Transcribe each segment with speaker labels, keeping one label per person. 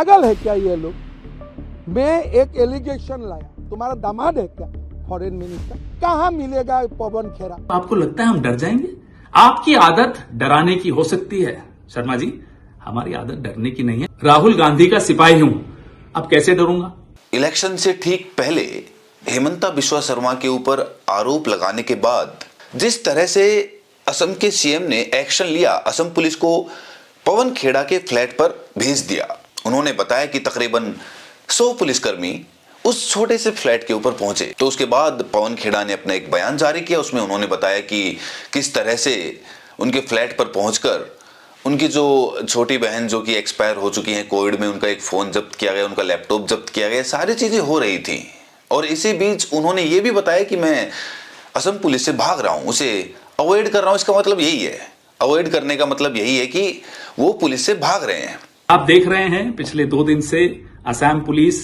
Speaker 1: पागल है क्या ये लोग? मैं एक एलिगेशन लाया, तुम्हारा दामाद है क्या फॉरेन मिनिस्टर? कहाँ मिलेगा पवन खेड़ा?
Speaker 2: आपको लगता है हम डर जाएंगे? आपकी आदत डराने की हो सकती है शर्मा जी, हमारी आदत डरने की नहीं है। राहुल गांधी का सिपाही हूं, अब कैसे डरूंगा?
Speaker 3: इलेक्शन से ठीक पहले हेमंता बिस्वा शर्मा के ऊपर आरोप लगाने के बाद जिस तरह से असम के सीएम ने एक्शन लिया, असम पुलिस को पवन खेड़ा के फ्लैट पर भेज दिया। उन्होंने बताया कि तकरीबन 100 पुलिसकर्मी उस छोटे से फ्लैट के ऊपर पहुंचे। तो उसके बाद पवन खेड़ा ने अपना एक बयान जारी किया। उसमें उन्होंने बताया कि किस तरह से उनके फ्लैट पर पहुंचकर उनकी जो छोटी बहन जो कि एक्सपायर हो चुकी हैं कोविड में, उनका एक फोन जब्त किया गया, उनका लैपटॉप जब्त किया गया, सारी चीजें हो रही थी। और इसी बीच उन्होंने ये भी बताया कि मैं असम पुलिस से भाग रहा हूं, उसे अवॉइड कर रहा हूं। इसका मतलब यही है, अवॉइड करने का मतलब यही है कि वो पुलिस से भाग रहे हैं।
Speaker 2: आप देख रहे हैं पिछले 2 दिन से असम पुलिस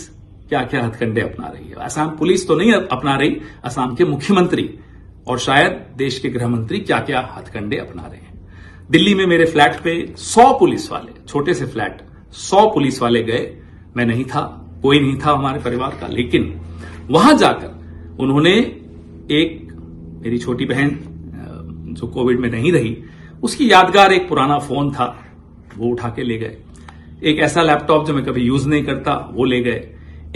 Speaker 2: क्या क्या हथकंडे अपना रही है। असम पुलिस तो नहीं अपना रही, असम के मुख्यमंत्री और शायद देश के गृह मंत्री क्या क्या हथकंडे अपना रहे हैं। दिल्ली में मेरे फ्लैट पे 100 पुलिस वाले, छोटे से फ्लैट 100 पुलिस वाले गए। मैं नहीं था, कोई नहीं था हमारे परिवार का, लेकिन वहां जाकर उन्होंने एक मेरी छोटी बहन जो कोविड में नहीं रही, उसकी यादगार एक पुराना फोन था, वो उठा के ले गए। एक ऐसा लैपटॉप जो मैं कभी यूज नहीं करता वो ले गए।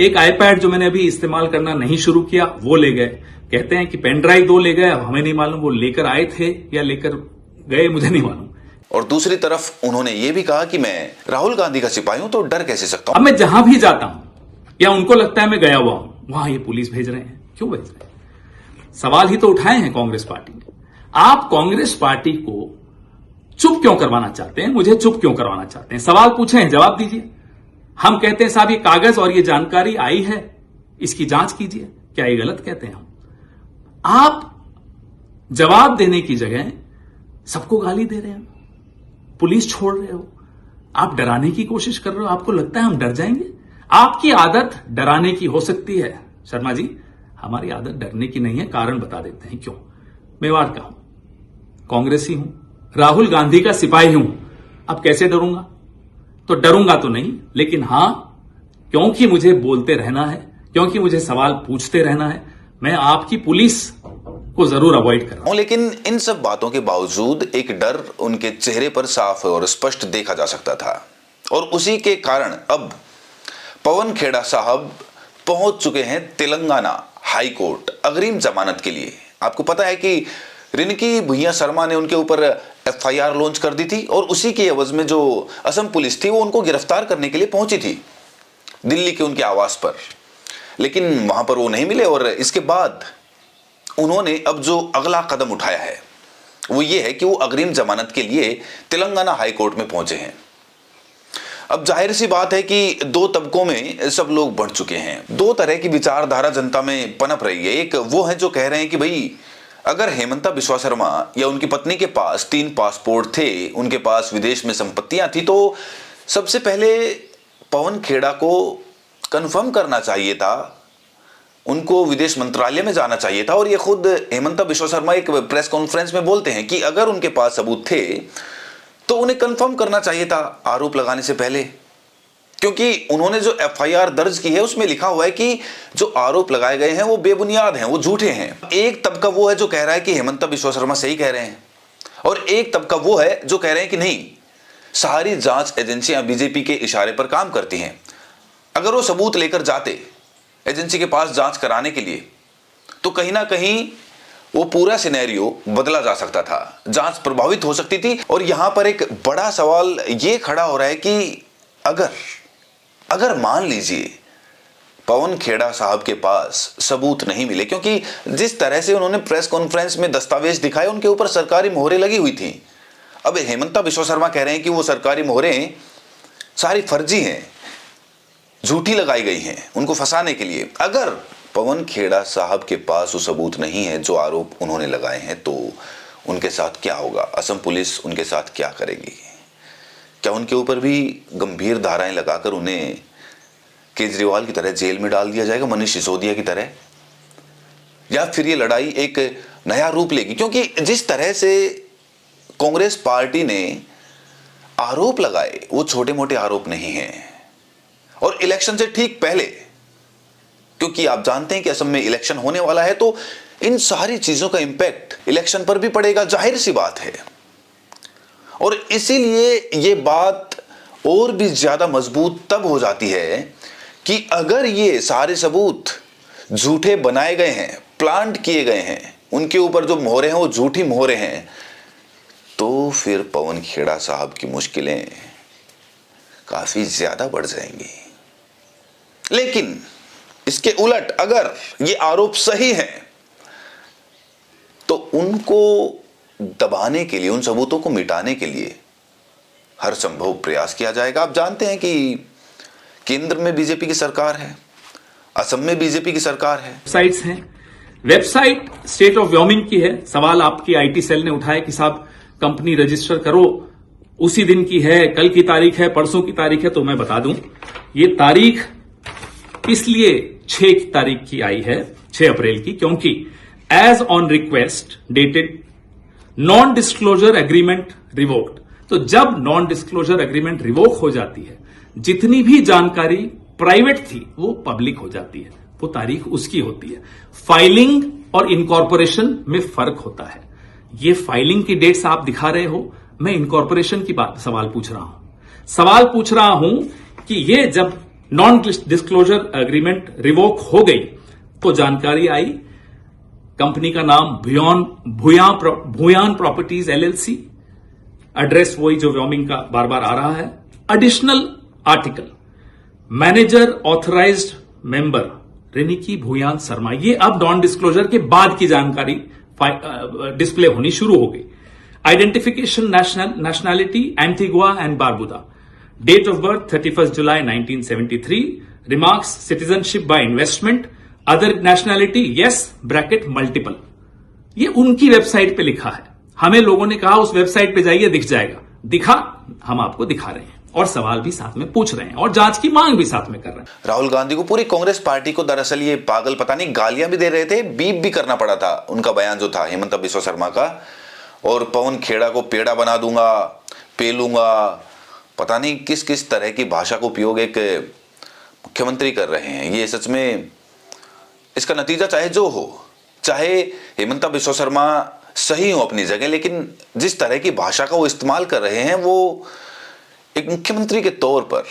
Speaker 2: एक आईपैड जो मैंने अभी इस्तेमाल करना नहीं शुरू किया वो ले गए। कहते हैं कि पेन ड्राइव 2 ले गए, अब हमें नहीं मालूम वो लेकर आए थे या लेकर गए, मुझे नहीं मालूम।
Speaker 3: और दूसरी तरफ उन्होंने ये भी कहा कि मैं राहुल गांधी का सिपाही हूं तो डर कैसे सकता हूं।
Speaker 2: अब मैं जहां भी जाता हूं या उनको लगता है मैं गया हुआ हूं, वहां ये पुलिस भेज रहे हैं। क्यों भेज रहे हैं? सवाल ही तो उठाए हैं कांग्रेस पार्टी ने। आप कांग्रेस पार्टी को चुप क्यों करवाना चाहते हैं? मुझे चुप क्यों करवाना चाहते हैं? सवाल पूछे हैं, जवाब दीजिए। हम कहते हैं साहब ये कागज और ये जानकारी आई है, इसकी जांच कीजिए। क्या ये गलत कहते हैं हम? आप जवाब देने की जगह सबको गाली दे रहे हैं, पुलिस छोड़ रहे हो, आप डराने की कोशिश कर रहे हो। आपको लगता है हम डर जाएंगे? आपकी आदत डराने की हो सकती है शर्मा जी, हमारी आदत डरने की नहीं है। कारण बता देते हैं क्यों। मेवाड़ का हूं, कांग्रेसी हूं, राहुल गांधी का सिपाही हूं, अब कैसे डरूंगा? तो डरूंगा तो नहीं, लेकिन हां, क्योंकि मुझे बोलते रहना है, क्योंकि मुझे सवाल पूछते रहना है, मैं आपकी पुलिस को जरूर अवॉइड कर रहा हूं।
Speaker 3: लेकिन इन सब बातों के बावजूद एक डर उनके चेहरे पर साफ और स्पष्ट देखा जा सकता था। और उसी के कारण अब पवन खेड़ा साहब पहुंच चुके हैं तेलंगाना हाई कोर्ट अग्रिम जमानत के लिए। आपको पता है कि रिनकी भुइया शर्मा ने उनके ऊपर एफआईआर लॉन्च कर दी थी और उसी के एवज में जो असम पुलिस थी वो उनको गिरफ्तार करने के लिए पहुंची थी दिल्ली के उनके आवास पर, लेकिन वहां पर वो नहीं मिले। और इसके बाद उन्होंने अब जो अगला कदम उठाया है वो ये है कि वो अग्रिम जमानत के लिए तेलंगाना हाई कोर्ट में पहुंचे हैं। अब जाहिर सी बात है कि 2 तबकों में सब लोग बढ़ चुके हैं। 2 तरह की विचारधारा जनता में पनप रही है। एक वो है जो कह रहे हैं कि भाई अगर हेमंता बिस्वा शर्मा या उनकी पत्नी के पास 3 पासपोर्ट थे, उनके पास विदेश में संपत्तियां थी, तो सबसे पहले पवन खेड़ा को कंफर्म करना चाहिए था, उनको विदेश मंत्रालय में जाना चाहिए था। और ये खुद हेमंता बिस्वा शर्मा एक प्रेस कॉन्फ्रेंस में बोलते हैं कि अगर उनके पास सबूत थे तो उन्हें कंफर्म करना चाहिए था आरोप लगाने से पहले, क्योंकि उन्होंने जो एफआईआर दर्ज की है उसमें लिखा हुआ है कि जो आरोप लगाए गए हैं वो बेबुनियाद हैं, वो झूठे हैं। एक तबका वो है जो कह रहा है कि हेमंता बिस्वा शर्मा सही कह रहे हैं, और एक तबका वो है जो कह रहे हैं कि नहीं, सारी जांच एजेंसियां बीजेपी के इशारे पर काम करती हैं। अगर वो सबूत लेकर जाते एजेंसी के पास जांच कराने के लिए तो कहीं ना कहीं वो पूरा सिनेरियो बदला जा सकता था, जांच प्रभावित हो सकती थी। और यहां पर एक बड़ा सवाल ये खड़ा हो रहा है कि अगर मान लीजिए पवन खेड़ा साहब के पास सबूत नहीं मिले, क्योंकि जिस तरह से उन्होंने प्रेस कॉन्फ्रेंस में दस्तावेज दिखाए उनके ऊपर सरकारी मोहरें लगी हुई थी। अब हेमंता बिस्वा शर्मा कह रहे हैं कि वो सरकारी मोहरें सारी फर्जी हैं, झूठी लगाई गई हैं उनको फंसाने के लिए। अगर पवन खेड़ा साहब के पास वो सबूत नहीं है जो आरोप उन्होंने लगाए हैं, तो उनके साथ क्या होगा? असम पुलिस उनके साथ क्या करेगी? क्या उनके ऊपर भी गंभीर धाराएं लगाकर उन्हें केजरीवाल की तरह जेल में डाल दिया जाएगा, मनीष सिसोदिया की तरह? या फिर ये लड़ाई एक नया रूप लेगी? क्योंकि जिस तरह से कांग्रेस पार्टी ने आरोप लगाए वो छोटे मोटे आरोप नहीं हैं। और इलेक्शन से ठीक पहले, क्योंकि आप जानते हैं कि असम में इलेक्शन होने वाला है, तो इन सारी चीजों का इंपैक्ट इलेक्शन पर भी पड़ेगा, जाहिर सी बात है। और इसीलिए यह बात और भी ज्यादा मजबूत तब हो जाती है कि अगर ये सारे सबूत झूठे बनाए गए हैं, प्लांट किए गए हैं, उनके ऊपर जो मोहरे हैं वो झूठी मोहरे हैं, तो फिर पवन खेड़ा साहब की मुश्किलें काफी ज्यादा बढ़ जाएंगी। लेकिन इसके उलट अगर ये आरोप सही है तो उनको दबाने के लिए, उन सबूतों को मिटाने के लिए हर संभव प्रयास किया जाएगा। आप जानते हैं कि केंद्र में बीजेपी की सरकार है, असम में बीजेपी की सरकार है।
Speaker 2: वेबसाइट्स हैं, वेबसाइट स्टेट ऑफ व्योमिंग की है। सवाल आपकी आईटी सेल ने उठाया कि साहब कंपनी रजिस्टर करो, उसी दिन की है, कल की तारीख है, परसों की तारीख है। तो मैं बता दूं, ये तारीख इसलिए 6 की तारीख की आई है, 6 अप्रैल की, क्योंकि as on request dated non disclosure agreement revoked. तो जब नॉन डिस्क्लोजर एग्रीमेंट रिवोक हो जाती है, जितनी भी जानकारी प्राइवेट थी वो पब्लिक हो जाती है, वो तारीख उसकी होती है। फाइलिंग और इनकॉर्पोरेशन में फर्क होता है। ये फाइलिंग की डेट्स आप दिखा रहे हो, मैं इनकॉर्पोरेशन की बात सवाल पूछ रहा हूं कि ये जब नॉन डिस्क्लोजर एग्रीमेंट रिवोक हो गई तो जानकारी आई, कंपनी का नाम भूयान प्रॉपर्टीज एलएलसी, एड्रेस वही जो व्योमिंग का बार बार आ रहा है। Additional article, manager authorised member Riniki Bhuyan Sharma. ये अब नॉन डिस्क्लोजर के बाद की जानकारी डिस्प्ले होनी शुरू हो गई। Identification nationality Antigua and Barbuda, date of birth 31 जुलाई 1973, remarks citizenship by investment, other nationality yes bracket multiple. ये उनकी वेबसाइट पे लिखा है। हमें लोगों ने कहा उस वेबसाइट पे जाइए, दिख जाएगा। दिखा, हम आपको दिखा रहे हैं और सवाल भी साथ में पूछ रहे हैं और जांच की मांग भी साथ में कर रहे हैं।
Speaker 3: राहुल गांधी को, पूरी कांग्रेस पार्टी को दरअसल ये पागल पता नहीं गालियां भी दे रहे थे, बीप भी करना पड़ा था उनका बयान जो था हेमंत बिस्वा शर्मा का। और पवन खेड़ा को पेड़ा बना दूंगा, पेलूंगा, पता नहीं किस किस तरह की भाषा का उपयोग एक मुख्यमंत्री कर रहे हैं। ये सच में इसका नतीजा चाहे जो हो, चाहे हेमंत बिस्वा शर्मा सही हो अपनी जगह, लेकिन जिस तरह की भाषा का वो इस्तेमाल कर रहे हैं, वो एक मुख्यमंत्री के तौर पर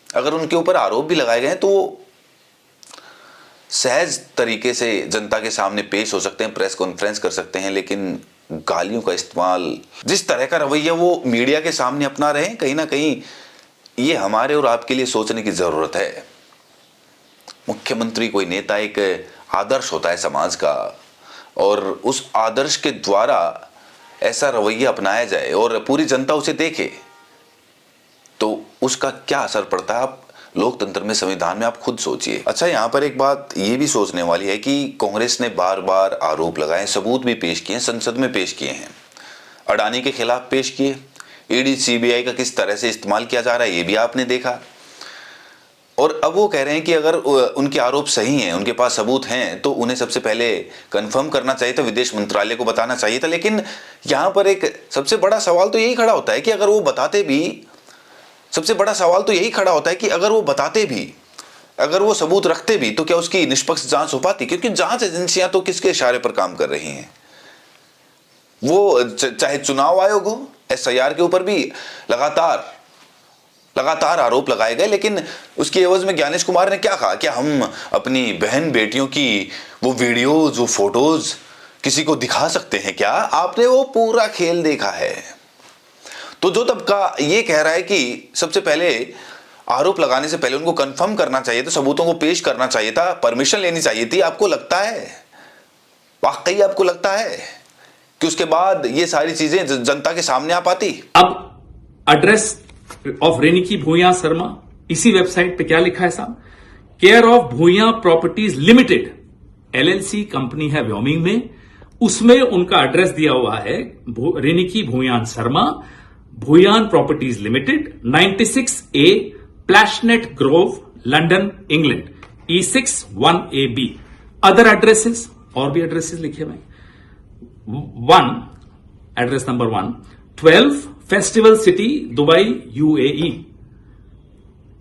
Speaker 3: अगर उनके ऊपर आरोप भी लगाए गए तो सहज तरीके से जनता के सामने पेश हो सकते हैं, प्रेस कॉन्फ्रेंस कर सकते हैं, लेकिन गालियों का इस्तेमाल, जिस तरह का रवैया वो मीडिया के सामने अपना रहे हैं, कहीं ना कहीं ये हमारे और आपके लिए सोचने की जरूरत है। मुख्यमंत्री, कोई नेता एक आदर्श होता है समाज का, और उस आदर्श के द्वारा ऐसा रवैया अपनाया जाए और पूरी जनता उसे देखे तो उसका क्या असर पड़ता है, आप लोकतंत्र में, संविधान में आप खुद सोचिए। अच्छा, यहां पर एक बात ये भी सोचने वाली है कि कांग्रेस ने बार बार आरोप लगाए, सबूत भी पेश किए, संसद में पेश किए हैं, अडानी के खिलाफ पेश किए, ईडी सीबीआई का किस तरह से इस्तेमाल किया जा रहा है ये भी आपने देखा। और अब वो कह रहे हैं कि अगर उनके आरोप सही हैं, उनके पास सबूत हैं, तो उन्हें सबसे पहले कंफर्म करना चाहिए था, विदेश मंत्रालय को बताना चाहिए था। लेकिन यहां पर एक सबसे बड़ा सवाल तो यही खड़ा होता है कि अगर वो बताते भी, सबसे बड़ा सवाल तो यही खड़ा होता है कि अगर वो बताते भी, अगर वो सबूत रखते भी, तो क्या उसकी निष्पक्ष जांच हो पाती? क्योंकि जांच एजेंसियां तो किसके इशारे पर काम कर रही हैं? वो चाहे चुनाव आयोग हो, एसआईआर के ऊपर भी लगातार आरोप लगाए गए, लेकिन उसकी एवज में ज्ञानेश कुमार ने क्या कहा? क्या हम अपनी बहन बेटियों की वो वीडियोज, वो फोटोज किसी को दिखा सकते हैं क्या? आपने वो पूरा खेल देखा है। तो जो तबका ये कह रहा है कि सबसे पहले आरोप लगाने से पहले उनको कंफर्म करना चाहिए था, सबूतों को पेश करना चाहिए था, परमिशन लेनी चाहिए थी, आपको लगता है, वाकई आपको लगता है कि उसके बाद ये सारी चीजें जनता के सामने आ पाती?
Speaker 2: अब एड्रेस ऑफ रेनिकी भूया शर्मा, इसी वेबसाइट पे क्या लिखा है साहब? Care of Bhuyan properties limited LLC company है व्योमिंग में, उसमें उनका एड्रेस दिया हुआ है Riniki Bhuyan Sharma, Bhuyan properties limited, 96A Plashet Grove, London, England, E6 1AB। Other addresses, और भी एड्रेसेस लिखे हुए। 1 address number 1, 12 festival city, Dubai, UAE।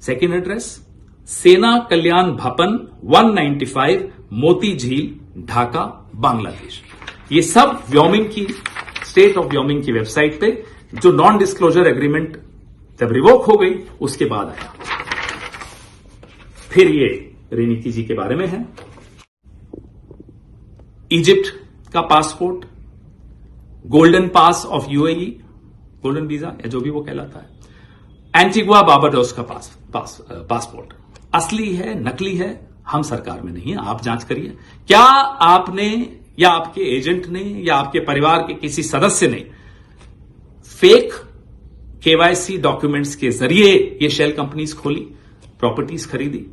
Speaker 2: Second address Sena Kalyan भवन 195 मोती झील ढाका बांग्लादेश। ये सब व्योमिंग की, स्टेट ऑफ व्योमिंग की वेबसाइट पे, जो नॉन डिस्क्लोजर एग्रीमेंट जब रिवोक हो गई उसके बाद आया। फिर ये रेनिकी जी के बारे में है। इजिप्ट का passport, Golden Pass of UAE, golden visa या जो भी वो कहलाता है, एंटीगुआ बारबाडोस का पासपोर्ट असली है नकली है, हम सरकार में नहीं है, आप जांच करिए। क्या आपने या आपके एजेंट ने या आपके परिवार के किसी सदस्य ने फेक केवाईसी डॉक्यूमेंट्स के जरिए ये शेल कंपनीज खोली, प्रॉपर्टीज खरीदी?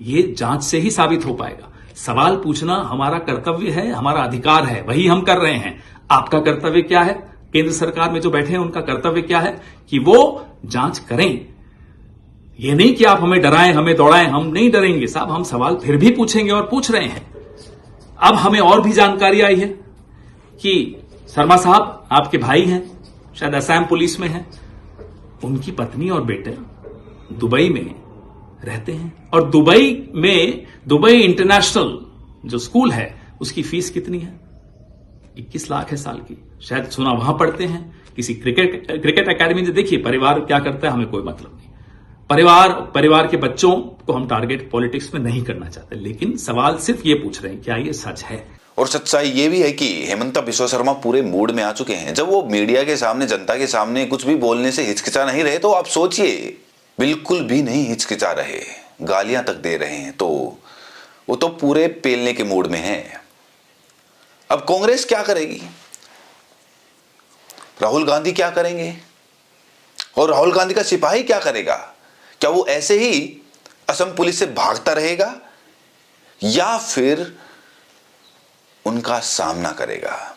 Speaker 2: ये जांच से ही साबित हो पाएगा। सवाल पूछना हमारा कर्तव्य है, हमारा अधिकार है, वही हम कर रहे हैं। आपका कर्तव्य क्या है? केंद्र सरकार में जो बैठे हैं उनका कर्तव्य क्या है कि वो जांच करें। ये नहीं कि आप हमें डराएं, हमें दौड़ाएं, हम नहीं डरेंगे साहब, हम सवाल फिर भी पूछेंगे और पूछ रहे हैं। अब हमें और भी जानकारी आई है कि शर्मा साहब आपके भाई हैं, शायद असम पुलिस में हैं, उनकी पत्नी और बेटे दुबई में रहते हैं, और दुबई इंटरनेशनल जो स्कूल है उसकी फीस कितनी है? 21 लाख है साल की। शायद सुना वहां पढ़ते हैं किसी क्रिकेट एकेडमी में। देखिए परिवार क्या करता है हमें कोई मतलब नहीं, परिवार के बच्चों को हम टारगेट पॉलिटिक्स में नहीं करना चाहते, लेकिन सवाल सिर्फ ये पूछ रहे हैं क्या ये सच है।
Speaker 3: और सच्चाई ये भी है कि हेमंता बिस्वा शर्मा पूरे मूड में आ चुके हैं। जब वो मीडिया के सामने, जनता के सामने कुछ भी बोलने से हिचकिचा नहीं रहे, तो आप सोचिए बिल्कुल भी नहीं हिचकिचा रहे, गालियां तक दे रहे हैं, तो वो तो पूरे पेलने के मूड में है। अब कांग्रेस क्या करेगी? राहुल गांधी क्या करेंगे? और राहुल गांधी का सिपाही क्या करेगा? क्या वो ऐसे ही असम पुलिस से भागता रहेगा या फिर उनका सामना करेगा?